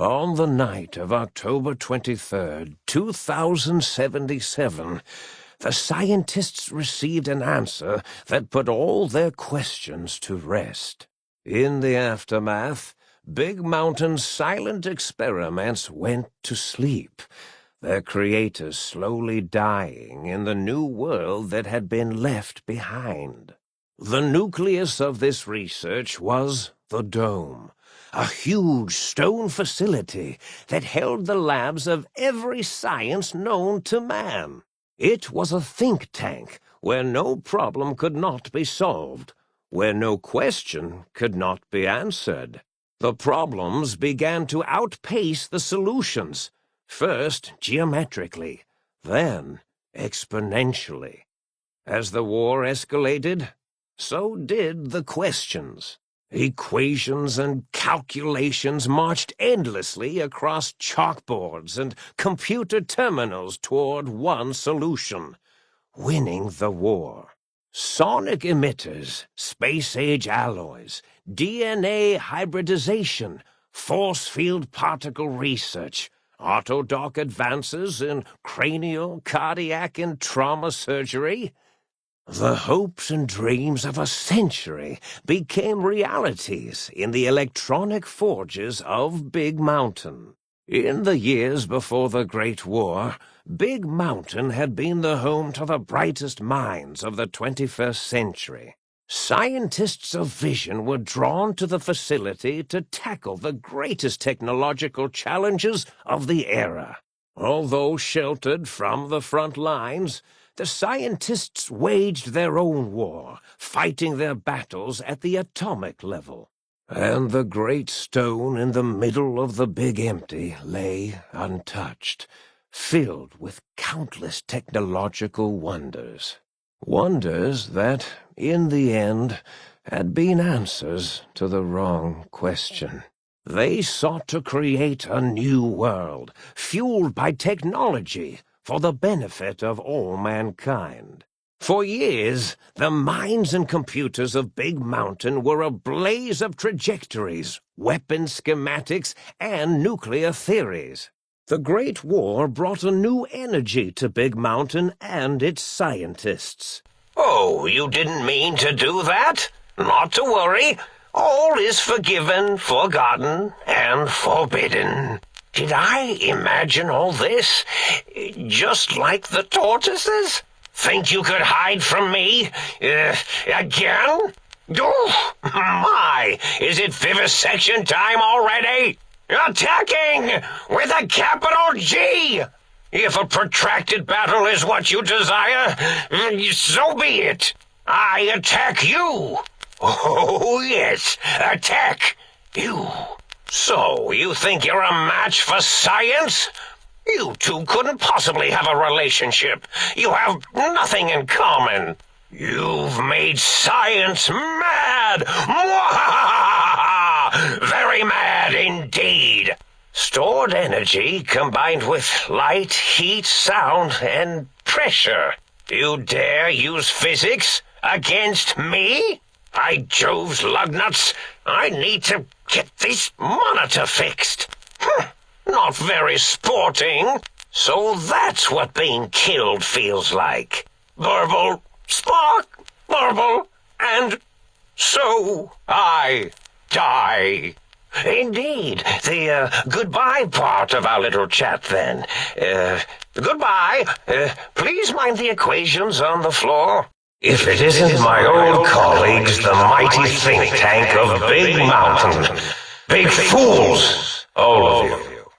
On the night of October 23rd, 2077, the scientists received an answer that put all their questions to rest. In the aftermath, Big Mountain's silent experiments went to sleep, their creators slowly dying in the new world that had been left behind. The nucleus of this research was the Dome, a huge stone facility that held the labs of every science known to man. It was a think tank where no problem could not be solved, where no question could not be answered. The problems began to outpace the solutions, first geometrically, then exponentially. As the war escalated, so did the questions. Equations and calculations marched endlessly across chalkboards and computer terminals toward one solution: winning the war. Sonic emitters, space-age alloys, DNA hybridization, force field particle research, autodoc advances in cranial, cardiac, and trauma surgery. The hopes and dreams of a century became realities in the electronic forges of Big Mountain. In the years before the Great War, Big Mountain had been the home to the brightest minds of the 21st century. Scientists of vision were drawn to the facility to tackle the greatest technological challenges of the era. Although sheltered from the front lines, the scientists waged their own war, fighting their battles at the atomic level. And the great stone in the middle of the Big Empty lay untouched, filled with countless technological wonders. Wonders that, in the end, had been answers to the wrong question. They sought to create a new world, fueled by technology, for the benefit of all mankind. For years, the minds and computers of Big Mountain were a blaze of trajectories, weapon schematics, and nuclear theories. The Great War brought a new energy to Big Mountain and its scientists. Oh, you didn't mean to do that? Not to worry. All is forgiven, forgotten, and forbidden. Did I imagine all this? Just like the tortoises? Think you could hide from me? Again? Oh, my! Is it vivisection time already? Attacking! With a capital G! If a protracted battle is what you desire, so be it. I attack you. Oh, yes, attack you. So, you think you're a match for science? You two couldn't possibly have a relationship. You have nothing in common. You've made science mad! Mwahaha! Very mad indeed. Stored energy combined with light, heat, sound, and pressure. You dare use physics against me? By Jove's lugnuts, I need to get this monitor fixed. Not very sporting. So that's what being killed feels like. Burble, spark, burble, and so I die. Indeed. The goodbye part of our little chat, then. Goodbye. Please mind the equations on the floor. If it isn't my old colleagues, the mighty think tank of Big Mountain. Big fools, all of you.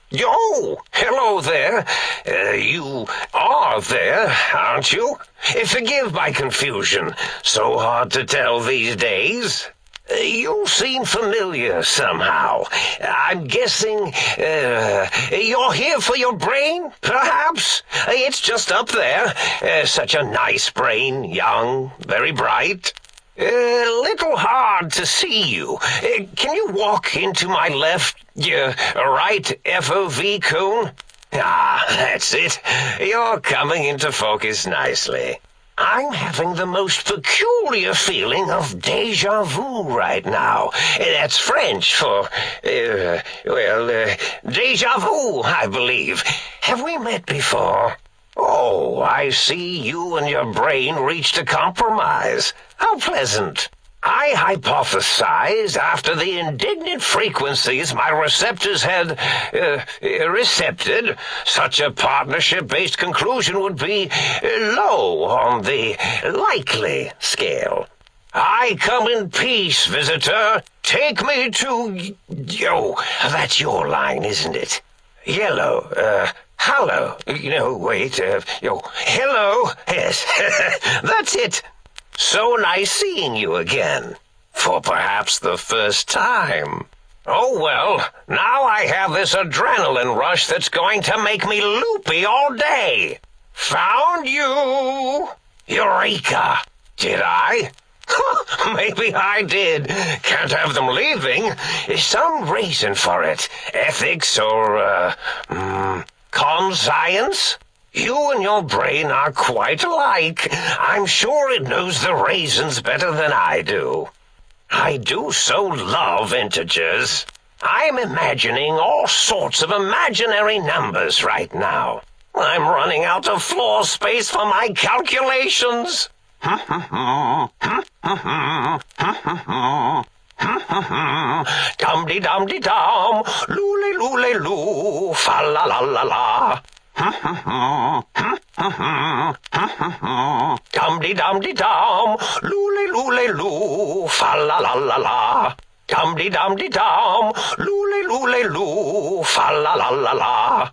Yo, hello there. You are there, aren't you? Forgive my confusion. So hard to tell these days. You seem familiar somehow. I'm guessing, you're here for your brain, perhaps? It's just up there. Such a nice brain, young, very bright. Little hard to see you. Can you walk into my left, right FOV cone? Ah, that's it. You're coming into focus nicely. I'm having the most peculiar feeling of déjà vu right now. That's French for, déjà vu, I believe. Have we met before? Oh, I see you and your brain reached a compromise. How pleasant. I hypothesized after the indignant frequencies my receptors had recepted, such a partnership-based conclusion would be low on the likely scale. I come in peace, visitor. Take me to... Oh, that's your line, isn't it? Yellow, hello. Wait, hello. Yes, that's it. So nice seeing you again, for perhaps the first time. Oh well, now I have this adrenaline rush that's going to make me loopy all day. Found you! Eureka! Did I? Maybe I did. Can't have them leaving. Some reason for it. Ethics or, conscience? You and your brain are quite alike. I'm sure it knows the raisins better than I do. I do so love integers. I'm imagining all sorts of imaginary numbers right now. I'm running out of floor space for my calculations. Dum-de-dum-de-dum, loo-le-loo-le-loo, fa-la-la-la-la. Dum-de-dum-de-dum, loo-le-loo-le-loo, fa-la-la-la-la. Dum-de-dum-de-dum, loo-le-loo-le-loo, fa-la-la-la-la.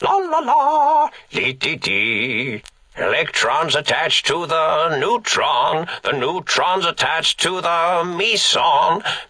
La-la-la, dee-dee-dee. Electrons attached to the neutron's attached to the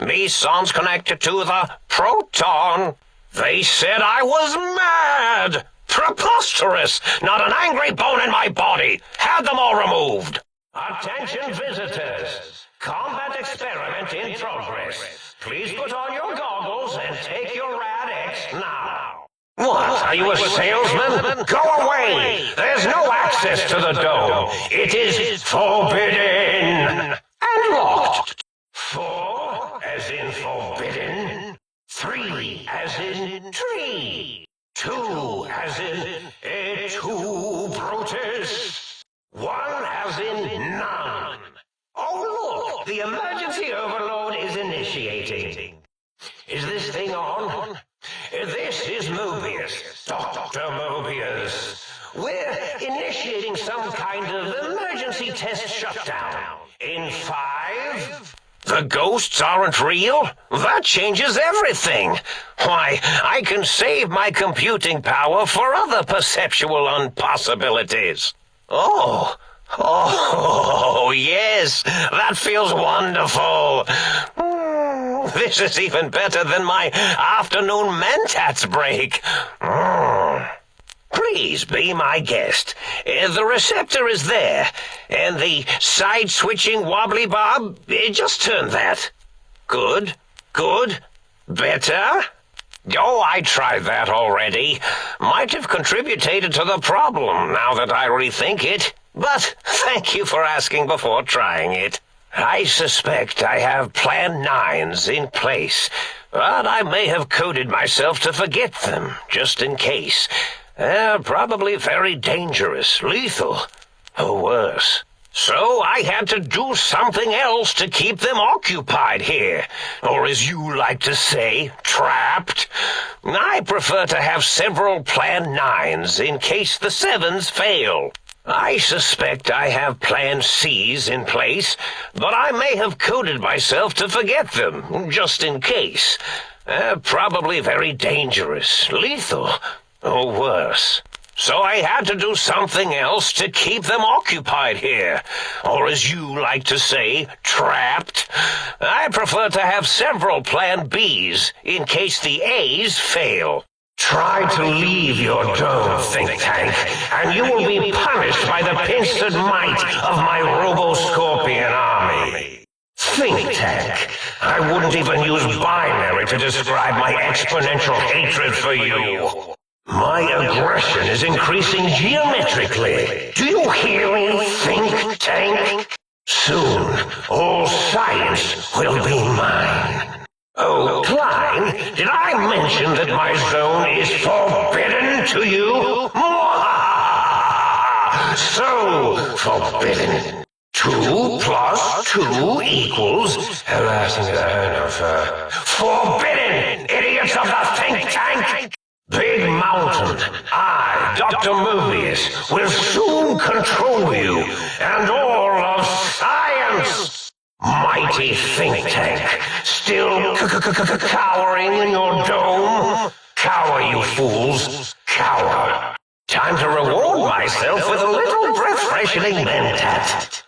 meson's connected to the proton. They said I was mad! Preposterous! Not an angry bone in my body! Had them all removed! Attention visitors! Combat experiment in progress. Please put on your goggles and take your Rad-X now. What? Are you a salesman? Go away! There's no access to the dome. It is forbidden and locked. 4 as in forbidden. 3 as in tree. 2 as in two Brutus. 1 as in none. Oh look! The emergency overload is initiating. Is this thing on? This is Mobius, Dr.Mobius. We're initiating some kind of emergency test shutdown. In 5... The ghosts aren't real? That changes everything. Why, I can save my computing power for other perceptual impossibilities. Oh, yes, that feels wonderful. This is even better than my afternoon mentats break. Please be my guest. The receptor is there, and the side-switching wobbly bob, just turn that. Good. Better? Oh, I tried that already. Might have contributed to the problem, now that I rethink it. But thank you for asking before trying it. I suspect I have Plan 9s in place, but I may have coded myself to forget them, just in case. They're probably very dangerous, lethal, or worse. So I had to do something else to keep them occupied here, or as you like to say, trapped. I prefer to have several Plan 9s in case the 7s fail. I suspect I have Plan C's in place, but I may have coded myself to forget them, just in case. Probably very dangerous, lethal, or worse. So I had to do something else to keep them occupied here, or as you like to say, trapped. I prefer to have several Plan B's in case the A's fail. Try to leave your dome, think tank, and you will be punished by the pincered might of my robo-scorpion army. Think tank. I wouldn't even use binary to describe my exponential hatred for you. My aggression is increasing geometrically. Do you hear me, think tank? Soon, all science will be mine. Oh, Klein, did I mention that my zone is forbidden to you? So forbidden. 2 plus 2 equals... harassing the hell of forbidden, idiots of the think tank! Big Mountain, I, Dr.Mobius, will soon control you and all of science! Mighty think tank, still cowering in your dome? Cower, you fools, cower. Time to reward myself with a little breath-freshening mentat.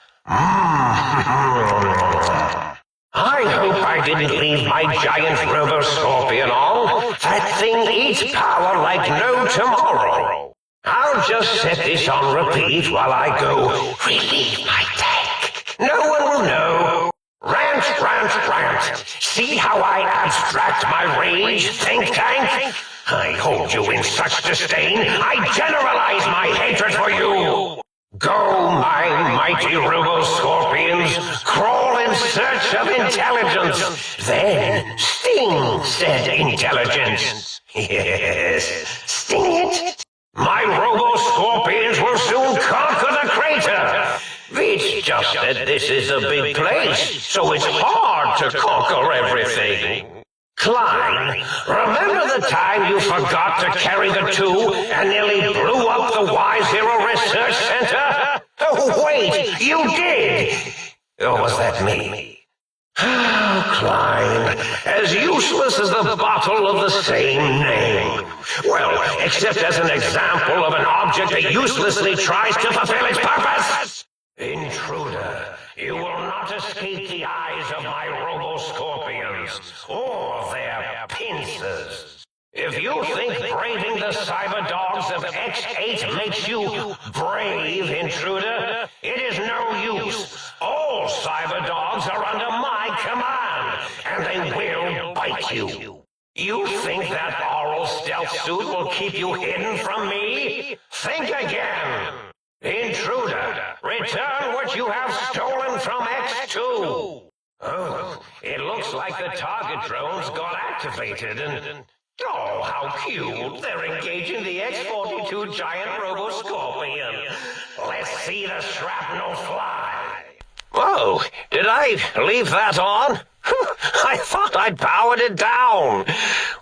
I hope I didn't leave my giant robo-scorpion on. That thing eats power like no tomorrow. I'll just set this on repeat while I go relieve my tank. No one will know. Rant, rant, rant. See how I abstract my rage, think tank? I hold you in such disdain, I generalize my hatred for you. Go, my mighty robo-scorpions, crawl in search of intelligence. Then sting said intelligence. Yes, sting it. My robo-scorpions will soon conquer the crater. It's just that this is a big place, so it's hard to conquer everything. Klein, remember the time you forgot to carry the 2 and nearly blew up the Y0 Research Center? Oh, wait, you did! Or was that me? Klein, as useless as the bottle of the same name. Well, except as an example of an object that uselessly tries to fulfill its purpose. Intruder, you will not escape the eyes of my robo-scorpions or their pincers. If you think braving the cyber dogs of X8 makes you brave, Intruder, it is no use. All cyber dogs are under my command, and they will bite you. You think that oral stealth suit will keep you hidden from me? Think again. Intruder, return what you have stolen from X2. Oh, it looks like the target drones got activated and... oh, how cute. They're engaging the X-42 giant robo-scorpion. Let's see the shrapnel fly. Whoa, did I leave that on? I thought I'd powered it down.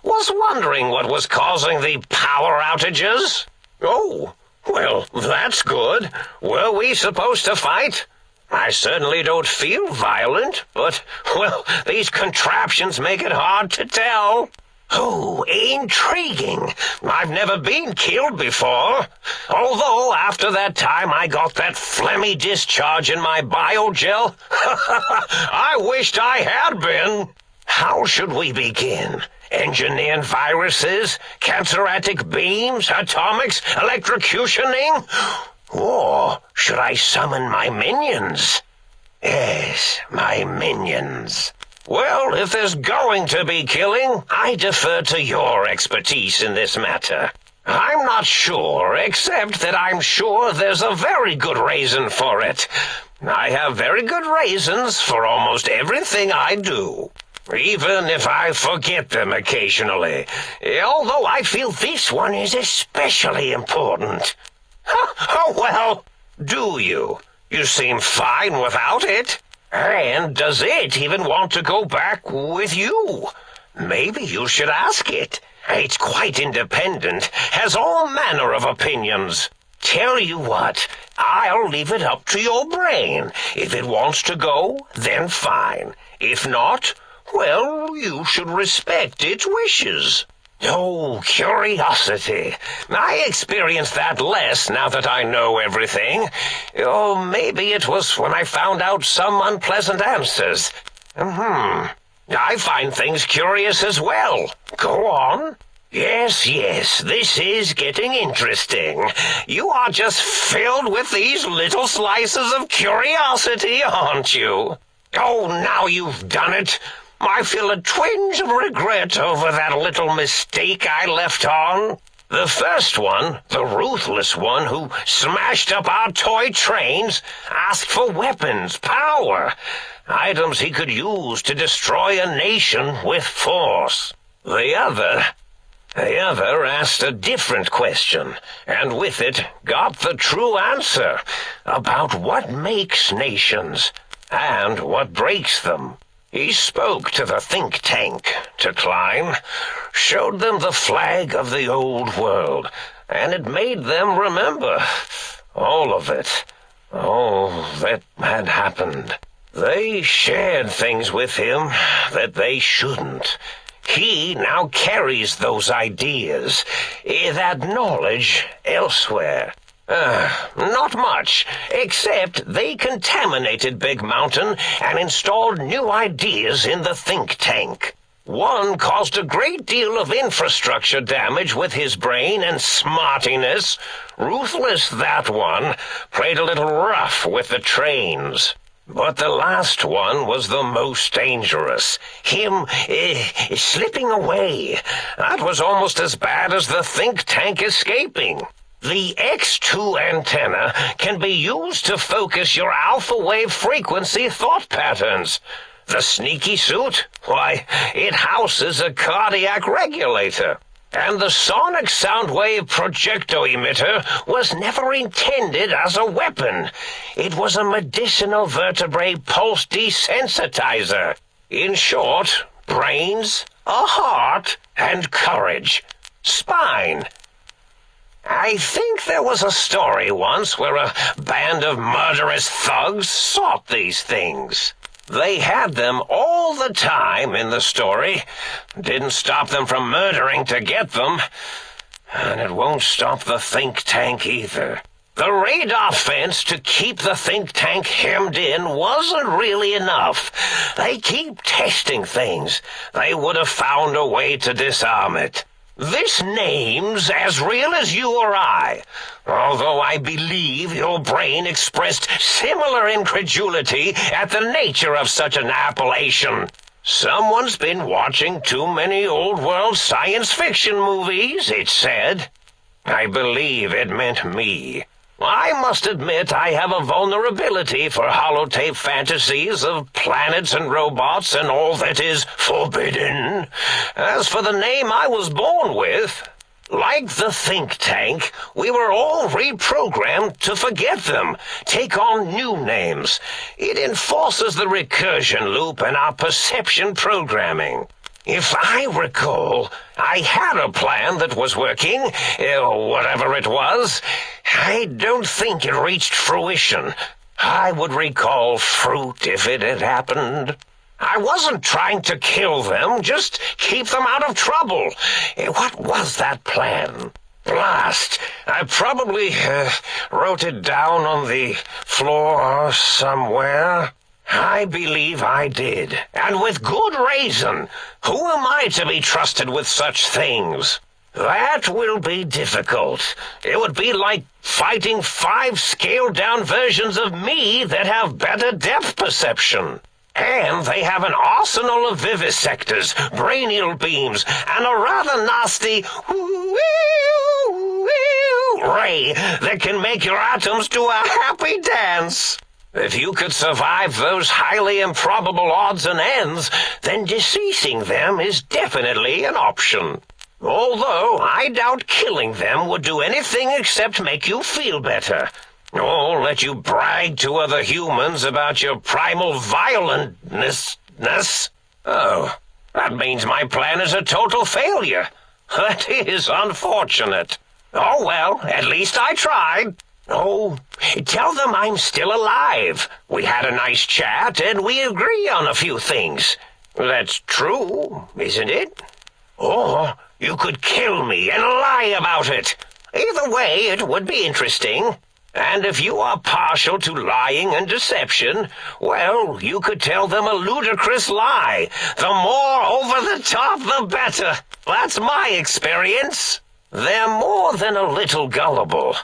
Was wondering what was causing the power outages. Oh, well, that's good. Were we supposed to fight? I certainly don't feel violent, but, well, these contraptions make it hard to tell. Oh, intriguing. I've never been killed before. Although, after that time I got that phlegmy discharge in my biogel, I wished I had been. How should we begin? Engineering viruses, cancerratic beams, atomics, electrocutioning? Or should I summon my minions? Yes, my minions. Well, if there's going to be killing, I defer to your expertise in this matter. I'm not sure, except that I'm sure there's a very good reason for it. I have very good reasons for almost everything I do, even if I forget them occasionally, although I feel this one is especially important. Oh, well, do you? You seem fine without it. And does it even want to go back with you? Maybe you should ask it. It's quite independent, has all manner of opinions. Tell you what, I'll leave it up to your brain. If it wants to go, then fine. If not, well, you should respect its wishes. Oh, curiosity. I experience that less now that I know everything. Or maybe it was when I found out some unpleasant answers. I find things curious as well. Go on. Yes, this is getting interesting. You are just filled with these little slices of curiosity, aren't you? Oh, now you've done it. I feel a twinge of regret over that little mistake I left on. The first one, the ruthless one who smashed up our toy trains, asked for weapons, power, items he could use to destroy a nation with force. The other asked a different question, and with it got the true answer about what makes nations and what breaks them. He spoke to the think tank, to Klein, showed them the flag of the old world, and it made them remember all of it, all that had happened. They shared things with him that they shouldn't. He now carries those ideas, that knowledge elsewhere. Not much, except they contaminated Big Mountain and installed new ideas in the think tank. One caused a great deal of infrastructure damage with his brain and smartiness. Ruthless, that one, played a little rough with the trains. But the last one was the most dangerous. Him, slipping away. That was almost as bad as the think tank escaping. The X2 antenna can be used to focus your alpha wave frequency thought patterns. The sneaky suit? Why, it houses a cardiac regulator. And the sonic sound wave projecto emitter was never intended as a weapon. It was a medicinal vertebrae pulse desensitizer. In short, brains, a heart, and courage. Spine. I think there was a story once where a band of murderous thugs sought these things. They had them all the time in the story. Didn't stop them from murdering to get them. And it won't stop the think tank either. The radar fence to keep the think tank hemmed in wasn't really enough. They keep testing things. They would have found a way to disarm it. This name's as real as you or I, although I believe your brain expressed similar incredulity at the nature of such an appellation. Someone's been watching too many old-world science fiction movies, it said. I believe it meant me. I must admit I have a vulnerability for holotape fantasies of planets and robots and all that is forbidden. As for the name I was born with, like the think tank, we were all reprogrammed to forget them, take on new names. It enforces the recursion loop in our perception programming. If I recall, I had a plan that was working, whatever it was. I don't think it reached fruition. I would recall fruit if it had happened. I wasn't trying to kill them, just keep them out of trouble. What was that plan? Blast! I probably wrote it down on the floor somewhere. I believe I did, and with good reason. Who am I to be trusted with such things? That will be difficult. It would be like fighting 5 scaled-down versions of me that have better depth perception. And they have an arsenal of vivisectors, brainial beams, and a rather nasty ray that can make your atoms do a happy dance. If you could survive those highly improbable odds and ends, then deceasing them is definitely an option. Although I doubt killing them would do anything except make you feel better. Or let you brag to other humans about your primal violentness. Oh, that means my plan is a total failure. That is unfortunate. Oh well, at least I tried. Oh, tell them I'm still alive. We had a nice chat, and we agree on a few things. That's true, isn't it? Or you could kill me and lie about it. Either way, it would be interesting. And if you are partial to lying and deception, well, you could tell them a ludicrous lie. The more over the top, the better. That's my experience. They're more than a little gullible.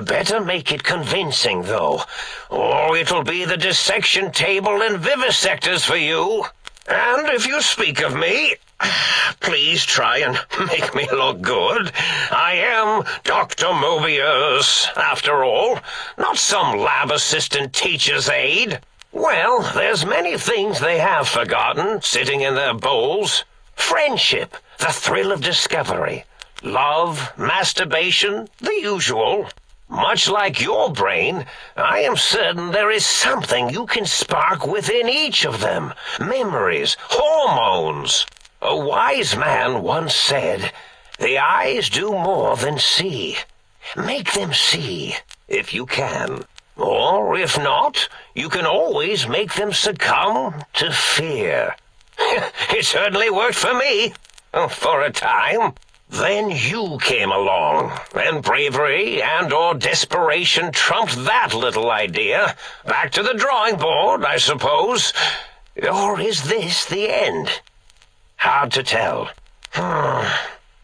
Better make it convincing, though, or it'll be the dissection table and vivisectors for you. And if you speak of me, please try and make me look good. I am Dr. Mobius, after all, not some lab assistant teacher's aide. Well, there's many things they have forgotten, sitting in their bowls. Friendship, the thrill of discovery, love, masturbation, the usual. Much like your brain, I am certain there is something you can spark within each of them. Memories, hormones. A wise man once said, "The eyes do more than see." Make them see, if you can. Or, if not, you can always make them succumb to fear. It certainly worked for me, for a time. Then you came along, and bravery and/or desperation trumped that little idea. Back to the drawing board, I suppose. Or is this the end? Hard to tell.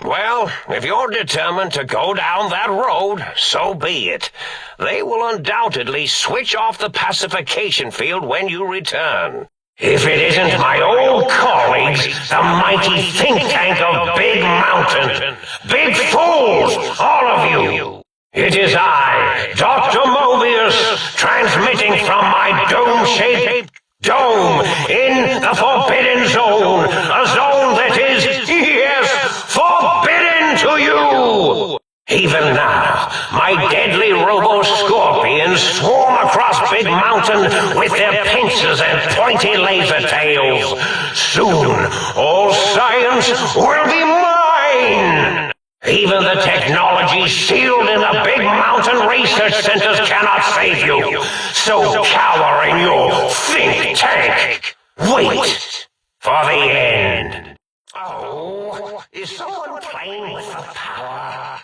Well, if you're determined to go down that road, so be it. They will undoubtedly switch off the pacification field when you return. If it isn't my old colleagues, the mighty think tank of Big Mountain. Big fools, all of you. It is I, Dr. Mobius, transmitting from my dome-shaped dome in the Forbidden Zone, a zone that is, yes, forbidden to you. Even now, my deadly robo-scorpions swarm across Big Mountain with their pincers and pointy laser tails. Soon, all science will be mine. Even the technology sealed in the Big Mountain research centers cannot save you. So cower in your think tank. Wait for the end. Oh, is someone playing with the power?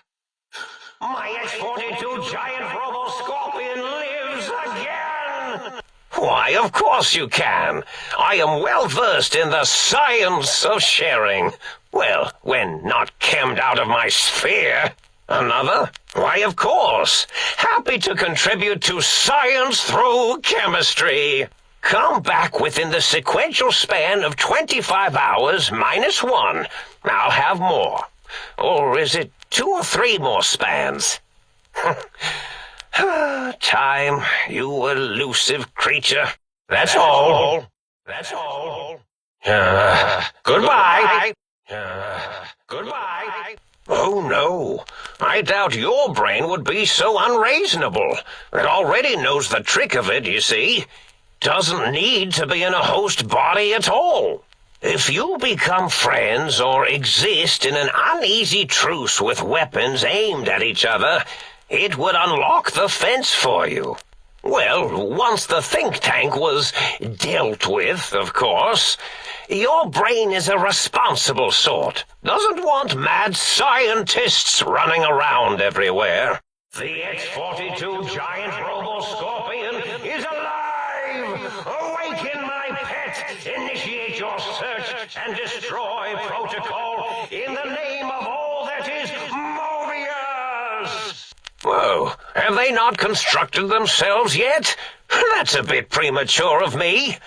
My X-42 giant robo-scorpion lives again! Why, of course you can. I am well versed in the science of sharing. Well, when not chemmed out of my sphere. Another? Why, of course. Happy to contribute to science through chemistry. Come back within the sequential span of 25 hours minus 1. I'll have more. Or is it 2 or 3 more spans? Time, you elusive creature. That's all. That's all. Goodbye. Goodbye. Oh, no. I doubt your brain would be so unreasonable. It already knows the trick of it, you see. Doesn't need to be in a host body at all. If you become friends or exist in an uneasy truce with weapons aimed at each other, it would unlock the fence for you. Well, once the think tank was dealt with, of course. Your brain is a responsible sort. Doesn't want mad scientists running around everywhere. The X-42 giant robo-scorpion is alive! Awaken, my pet! Initiate your search and destroy protocol in the name of all that is Mobius! Whoa, have they not constructed themselves yet? That's a bit premature of me.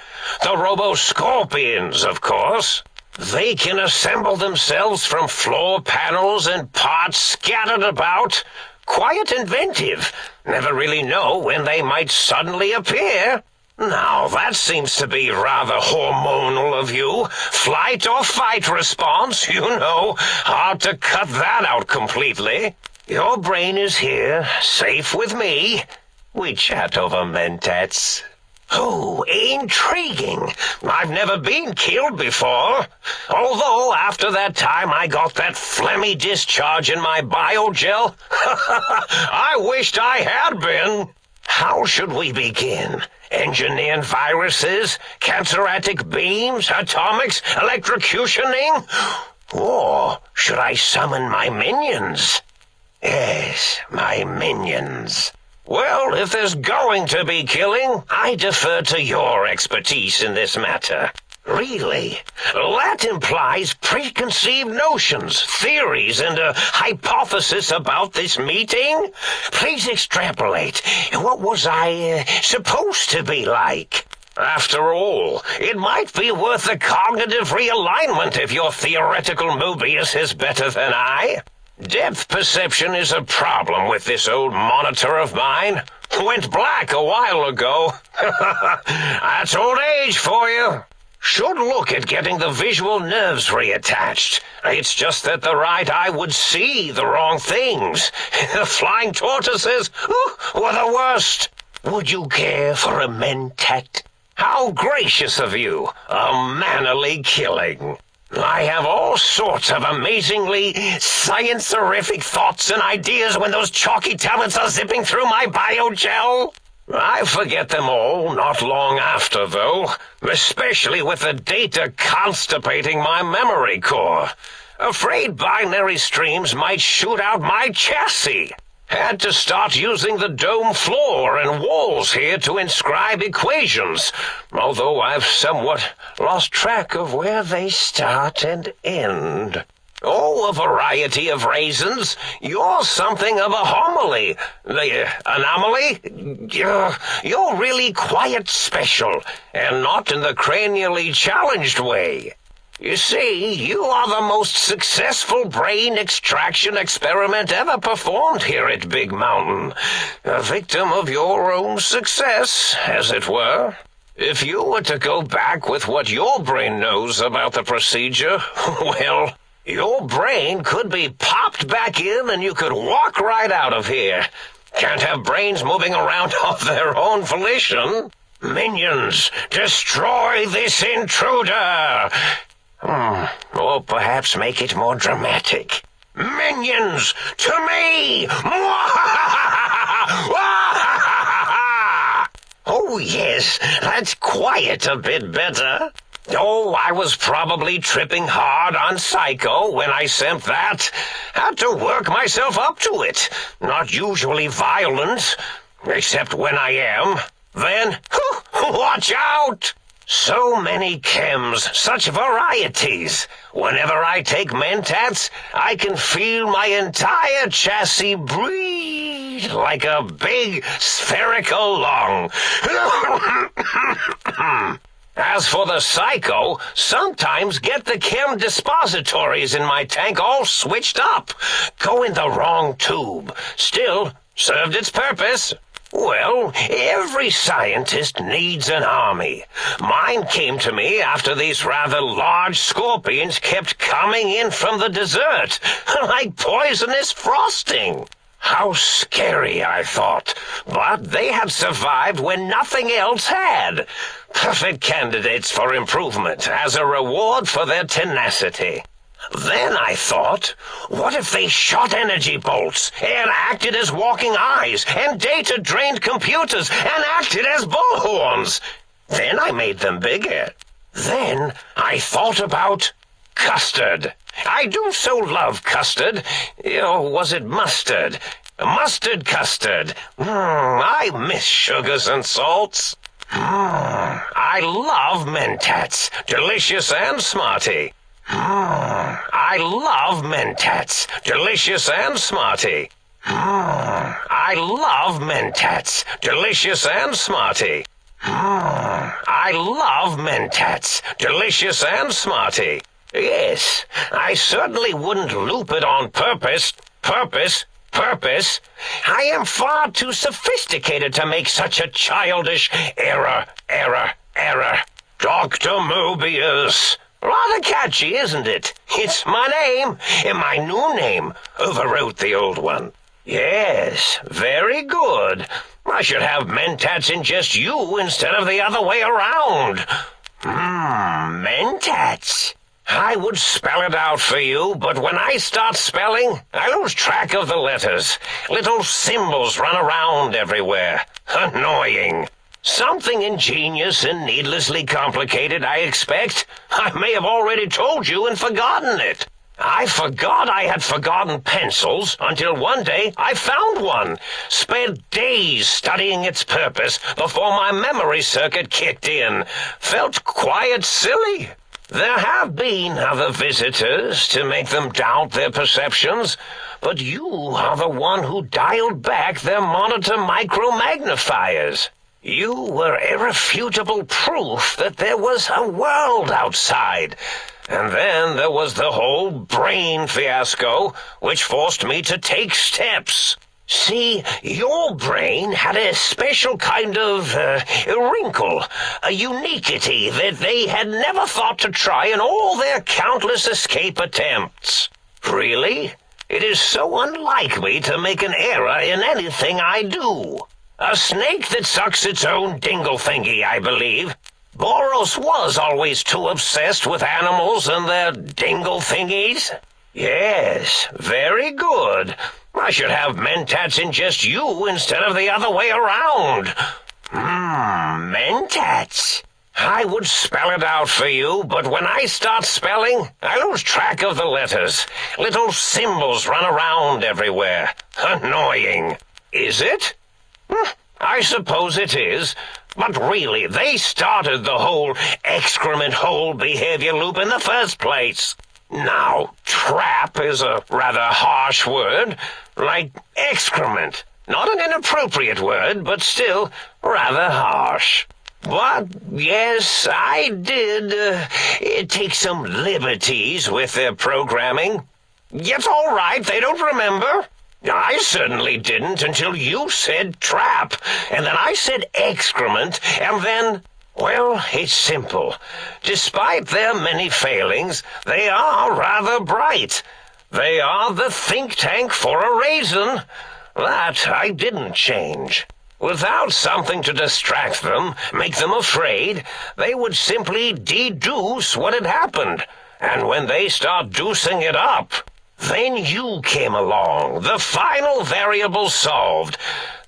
The robo-scorpions, of course. They can assemble themselves from floor panels and parts scattered about. Quite inventive. Never really know when they might suddenly appear. Now, that seems to be rather hormonal of you. Flight or fight response, you know. Hard to cut that out completely. Your brain is here, safe with me. We chat over mentats. Oh, intriguing. I've never been killed before. Although, after that time I got that phlegmy discharge in my biogel, I wished I had been. How should we begin? Engineering viruses, canceratic beams, atomics, electrocutioning? Or should I summon my minions? Yes, my minions. Well, if there's going to be killing, I defer to your expertise in this matter. Really? That implies preconceived notions, theories, and a hypothesis about this meeting? Please extrapolate. What was I supposed to be like? After all, it might be worth a cognitive realignment if your theoretical Mobius is better than I. Depth perception is a problem with this old monitor of mine. Went black a while ago. That's old age for you. Should look at getting the visual nerves reattached. It's just that the right eye would see the wrong things. Flying tortoises were the worst. Would you care for a mentat? How gracious of you. A mannerly killing. I have all sorts of amazingly science-orific thoughts and ideas when those chalky tablets are zipping through my biogel. I forget them all not long after, though, especially with the data constipating my memory core. Afraid binary streams might shoot out my chassis. Had to start using the dome floor and walls here to inscribe equations, although I've somewhat lost track of where they start and end. Oh, a variety of raisins. You're something of a homily. The anomaly? You're really quite special, and not in the cranially challenged way. You see, you are the most successful brain extraction experiment ever performed here at Big Mountain. A victim of your own success, as it were. If you were to go back with what your brain knows about the procedure, well, your brain could be popped back in and you could walk right out of here. Can't have brains moving around of their own volition. Minions, destroy this intruder! Or perhaps make it more dramatic. Minions, to me! Oh, yes, that's quite a bit better. Oh, I was probably tripping hard on Psycho when I sent that. Had to work myself up to it. Not usually violent, except when I am. Then, watch out! So many chems, such varieties. Whenever I take mentats, I can feel my entire chassis breathe like a big spherical lung. As for the Psycho, sometimes get the chem dispositories in my tank all switched up. Go in the wrong tube. Still, served its purpose. Well, every scientist needs an army. Mine came to me after these rather large scorpions kept coming in from the desert, like poisonous frosting. How scary, I thought. But they had survived when nothing else had. Perfect candidates for improvement as a reward for their tenacity. Then I thought, what if they shot energy bolts and acted as walking eyes and data-drained computers and acted as bullhorns? Then I made them bigger. Then I thought about custard. I do so love custard. Or was it mustard? Mustard custard. I miss sugars and salts. I love mentats. Delicious and smarty. I love mentats. Delicious and smarty. I love mentats. Delicious and smarty. I love mentats. Delicious and smarty. Yes, I certainly wouldn't loop it on purpose. Purpose. I am far too sophisticated to make such a childish error. Dr.Mobius. Rather catchy, isn't it? It's my name, and my new name overwrote the old one. Yes, very good. I should have mentats ingest you instead of the other way around. Mentats. I would spell it out for you, but when I start spelling, I lose track of the letters. Little symbols run around everywhere. Annoying. Something ingenious and needlessly complicated, I expect. I may have already told you and forgotten it. I forgot I had forgotten pencils until one day I found one. Spent days studying its purpose before my memory circuit kicked in. Felt quite silly. There have been other visitors to make them doubt their perceptions, but you are the one who dialed back their monitor micromagnifiers. You were irrefutable proof that there was a world outside. And then there was the whole brain fiasco, which forced me to take steps. See, your brain had a special kind of wrinkle, a uniquity that they had never thought to try in all their countless escape attempts. Really? It is so unlike me to make an error in anything I do. A snake that sucks its own dingle thingy, I believe. Boros was always too obsessed with animals and their dingle thingies. Yes, very good. I should have mentats ingest you instead of the other way around. Mentats. I would spell it out for you, but when I start spelling, I lose track of the letters. Little symbols run around everywhere. Annoying. Is it? I suppose it is. But really, they started the whole excrement hole behavior loop in the first place. Now, trap is a rather harsh word, like excrement. Not an inappropriate word, but still rather harsh. But, yes, I did take some liberties with their programming. It's all right, they don't remember. I certainly didn't until you said trap, and then I said excrement, and then, well, it's simple. Despite their many failings, they are rather bright. They are the think tank for a reason. That I didn't change. Without something to distract them, make them afraid, they would simply deduce what had happened. And when they start deucing it up, then you came along, the final variable solved.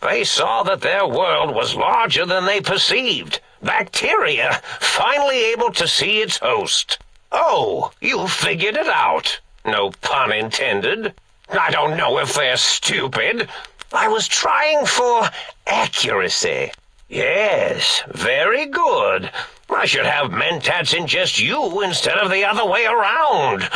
They saw that their world was larger than they perceived. Bacteria, finally able to see its host. Oh, you figured it out. No pun intended. I don't know if they're stupid. I was trying for accuracy. Yes, very good. I should have mentats ingest you instead of the other way around.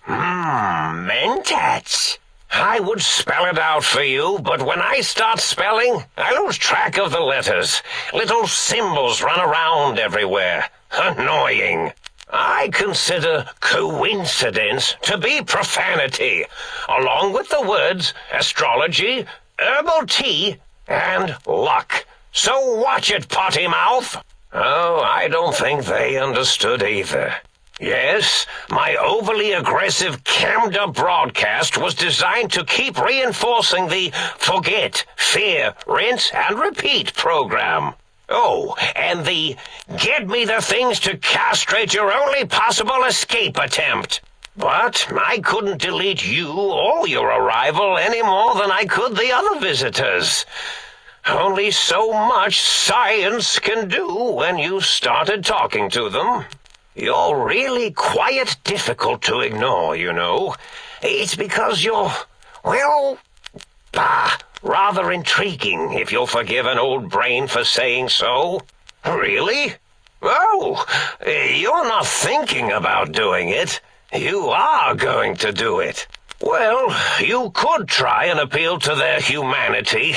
Mentats. I would spell it out for you, but when I start spelling, I lose track of the letters. Little symbols run around everywhere. Annoying. I consider coincidence to be profanity, along with the words astrology, herbal tea, and luck. So watch it, potty mouth. Oh, I don't think they understood either. Yes, my overly aggressive cammed-up broadcast was designed to keep reinforcing the forget, fear, rinse, and repeat program. Oh, and the get me the things to castrate your only possible escape attempt. But I couldn't delete you or your arrival any more than I could the other visitors. Only so much science can do when you started talking to them. You're really quite difficult to ignore, you know. It's because you're, well, rather intriguing, if you'll forgive an old brain for saying so. Really? Oh, you're not thinking about doing it. You are going to do it. Well, you could try and appeal to their humanity.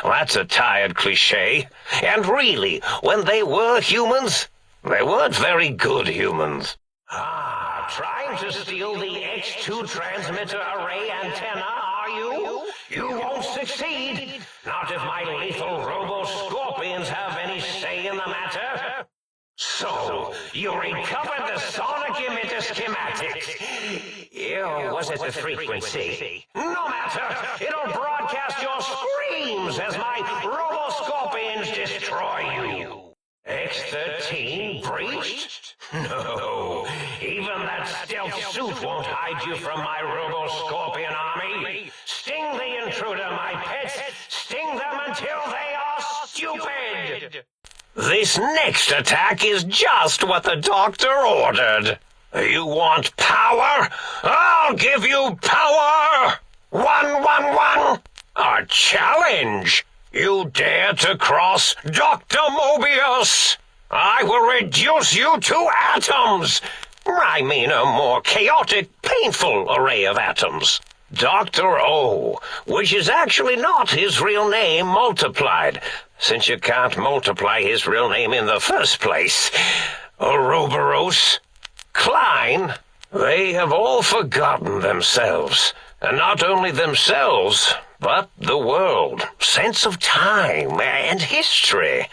That's a tired cliché. And really, when they were humans, they weren't very good humans. Trying to steal the X2 transmitter array antenna, are you? You won't succeed. Not if my lethal robo-scorpions have any say in the matter. So, you recovered the sonic emitter schematics. Or was it the frequency? No matter. It'll broadcast your screams as my robo-scorpions destroy you. X-13 breached? No, even that stealth suit won't hide you from my robo-scorpion army. Sting the intruder, my pets. Sting them until they are stupid. This next attack is just what the doctor ordered. You want power? I'll give you power! 111! A challenge! You dare to cross Dr.Mobius! I will reduce you to atoms! I mean a more chaotic, painful array of atoms. Dr. O, which is actually not his real name multiplied, since you can't multiply his real name in the first place. Ouroboros, Klein, they have all forgotten themselves, and not only themselves, but the world, sense of time, and history.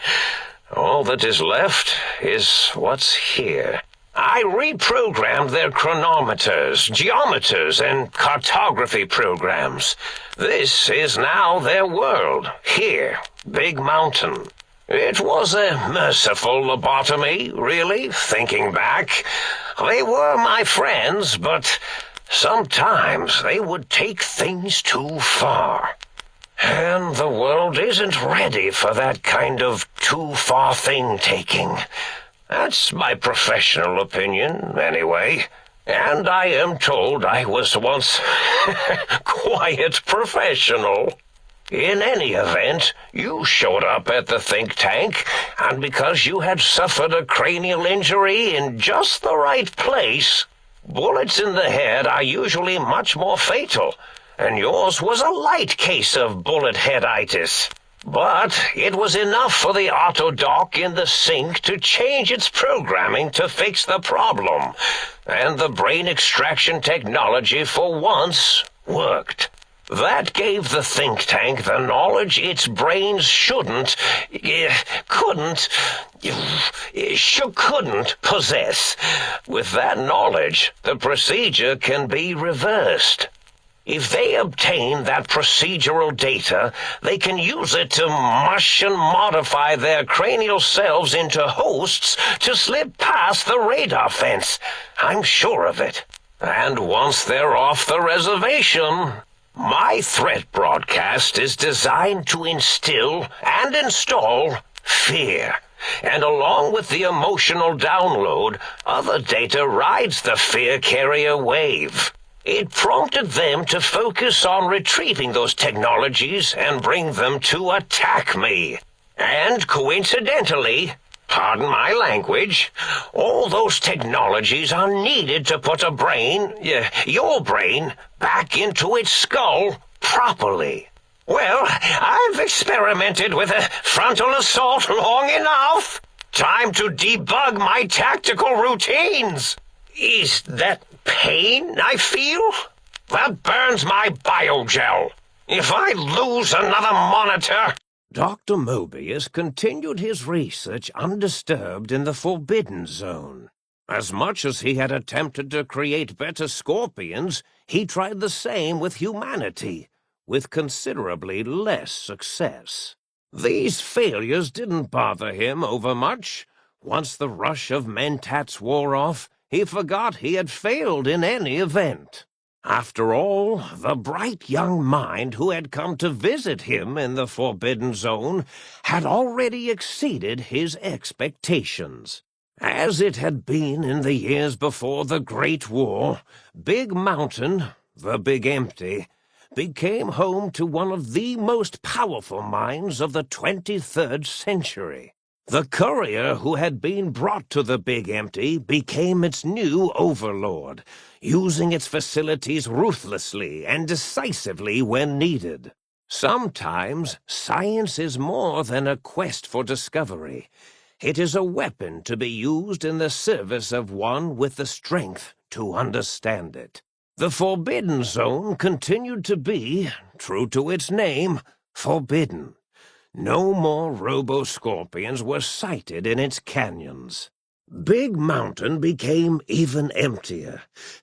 All that is left is what's here. I reprogrammed their chronometers, geometers, and cartography programs. This is now their world, here, Big Mountain. It was a merciful lobotomy, really, thinking back. They were my friends, but sometimes they would take things too far. And the world isn't ready for that kind of too-far thing-taking. That's my professional opinion, anyway. And I am told I was once quite professional. In any event, you showed up at the think tank, and because you had suffered a cranial injury in just the right place, bullets in the head are usually much more fatal, and yours was a light case of bullet headitis. But it was enough for the autodoc in the sink to change its programming to fix the problem, and the brain extraction technology for once worked. That gave the think tank the knowledge its brains couldn't possess. With that knowledge, the procedure can be reversed. If they obtain that procedural data, they can use it to mush and modify their cranial cells into hosts to slip past the radar fence. I'm sure of it. And once they're off the reservation, my threat broadcast is designed to instill and install fear. And along with the emotional download, other data rides the fear carrier wave. It prompted them to focus on retrieving those technologies and bring them to attack me. And coincidentally, pardon my language, all those technologies are needed to put a brain, your brain, back into its skull properly. Well, I've experimented with a frontal assault long enough. Time to debug my tactical routines. Is that pain I feel? That burns my biogel. If I lose another monitor... Dr. Mobius continued his research undisturbed in the Forbidden Zone. As much as he had attempted to create better scorpions, he tried the same with humanity, with considerably less success. These failures didn't bother him overmuch. Once the rush of mentats wore off, he forgot he had failed in any event. After all, the bright young mind who had come to visit him in the Forbidden Zone had already exceeded his expectations. As it had been in the years before the Great War, Big Mountain, the Big Empty, became home to one of the most powerful minds of the 23rd century. The courier who had been brought to the Big Empty became its new overlord, using its facilities ruthlessly and decisively when needed. Sometimes science is more than a quest for discovery. It is a weapon to be used in the service of one with the strength to understand it. The Forbidden Zone continued to be, true to its name, forbidden. No more robo-scorpions were sighted in its canyons. Big Mountain became even emptier,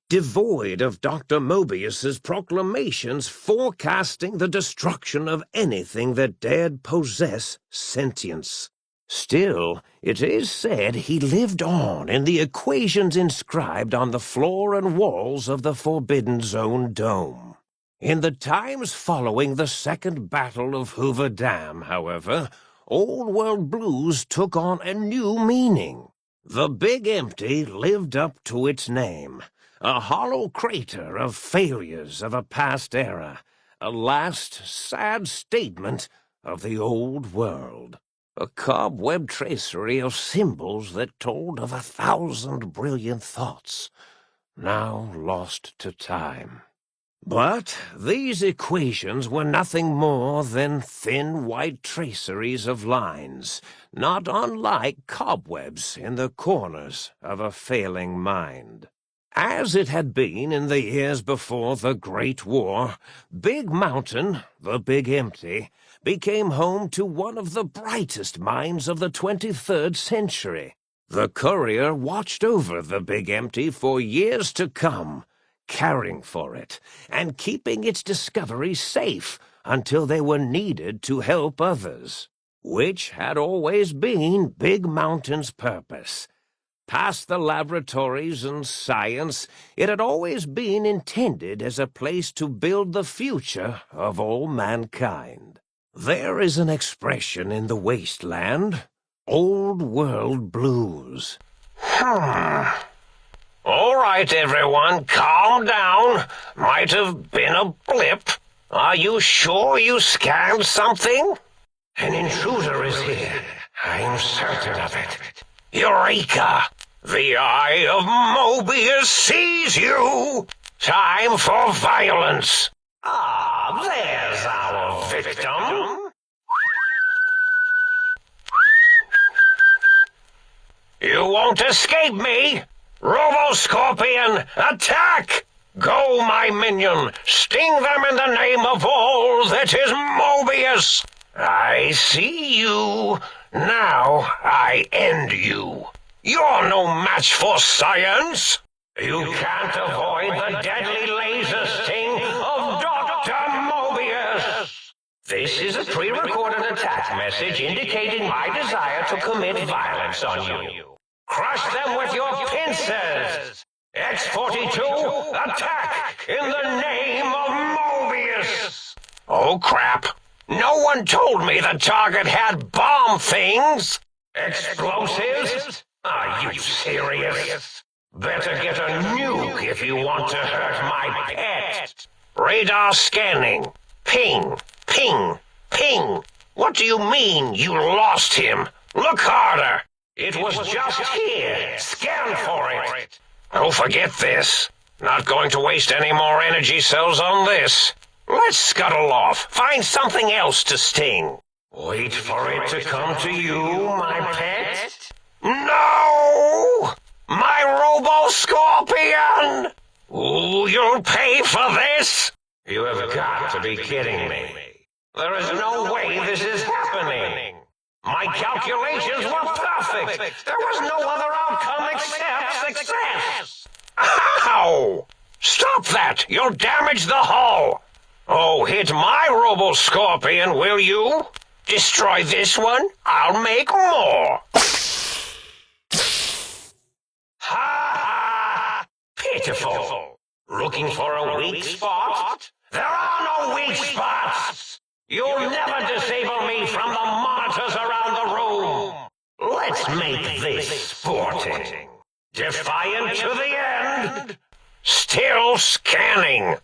devoid of Dr. Mobius's proclamations forecasting the destruction of anything that dared possess sentience. Still, it is said he lived on in the equations inscribed on the floor and walls of the Forbidden Zone dome. In the times following the Second Battle of Hoover Dam, however, Old World blues took on a new meaning. The Big Empty lived up to its name, a hollow crater of failures of a past era, a last sad statement of the Old World. A cobweb tracery of symbols that told of 1,000 brilliant thoughts, now lost to time. But these equations were nothing more than thin white traceries of lines, not unlike cobwebs in the corners of a failing mind. As it had been in the years before the Great War, Big Mountain, the Big Empty, became home to one of the brightest minds of the 23rd century. The courier watched over the Big Empty for years to come, caring for it and keeping its discoveries safe until they were needed to help others, which had always been Big Mountain's purpose. Past the laboratories and science, it had always been intended as a place to build the future of all mankind. There is an expression in the wasteland, old world blues. All right, everyone, calm down. Might have been a blip. Are you sure you scanned something? An intruder is here. I'm certain of it. Eureka! The eye of Mobius sees you! Time for violence! Ah, there's our victim. You won't escape me! Robo-scorpion, attack! Go, my minion, sting them in the name of all that is Mobius! I see you. Now I end you. You're no match for science. You can't avoid the deadly laser sting of Dr.Mobius. This is a pre-recorded attack message indicating my desire to commit violence on you. Crush them with your pincers! X-42, attack in the name of Mobius! Oh, crap. No one told me the target had bomb things! Explosives? Are you serious? Better get a nuke if you want to hurt my pet. Radar scanning. Ping, ping, ping. What do you mean you lost him? Look harder. It was just here. Scan for it. Oh, forget this. Not going to waste any more energy cells on this. Let's scuttle off. Find something else to sting. Wait for it to come to you, my pet. No! My robo-scorpion! Ooh, you'll pay for this? You have got to be kidding me. There is no way this is happening. My calculations were perfect. There was no other outcome except success. Ow! Stop that! You'll damage the hull. Oh, hit my robo-scorpion, will you? Destroy this one, I'll make more. Ha ha! Pitiful. Looking for a weak spot? There are no weak spots. You'll never disable me from the monitors around the room. Let's make this sporting. Defiant to the end. Still scanning.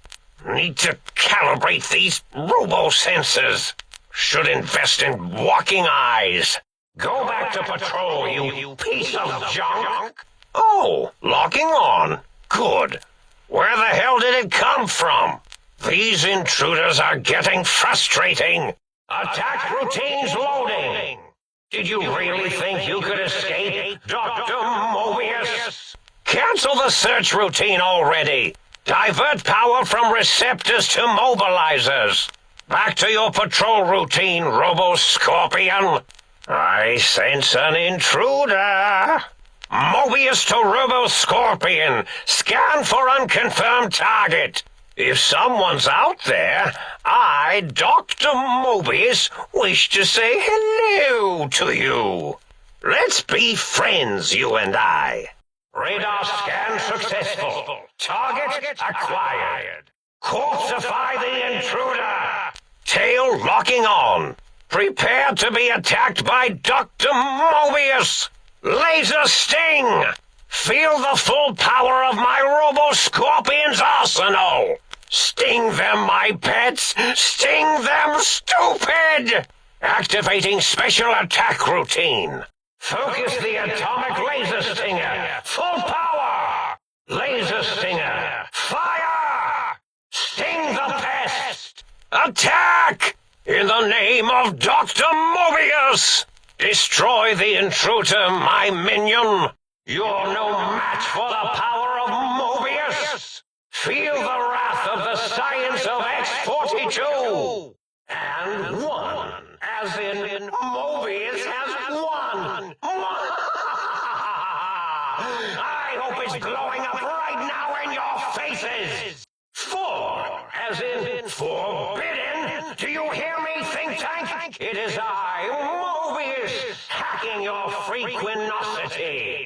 Need to calibrate these robo-sensors. Should invest in walking eyes. Go back to patrol, you piece of junk. Oh, locking on. Good. Where the hell did it come from? These intruders are getting frustrating. Attack routines loading. Did you really think you could escape, Dr. Mobius? Cancel the search routine already. Divert power from receptors to mobilizers. Back to your patrol routine, robo-scorpion. I sense an intruder. Mobius to robo-scorpion. Scan for unconfirmed target. If someone's out there, I, Dr. Mobius, wish to say hello to you. Let's be friends, you and I. Radar scan successful. Target acquired. Corpsify the intruder. Tail locking on. Prepare to be attacked by Dr. Mobius. Laser sting. Feel the full power of my robo-scorpion's arsenal. Sting them, my pets. Sting them, stupid. Activating special attack routine. Focus the atomic laser stinger. Full power. Laser stinger. Fire. Sting. Attack! In the name of Dr.Mobius! Destroy the intruder, my minion! You're no match for the power of Mobius! Feel the wrath of the science of X-42! And one, as in Mobius has won! I hope it's blowing up right now in your faces! 4, as in forbidden! Do you hear me, think tank? It is I, Mobius, hacking your freaquinosity!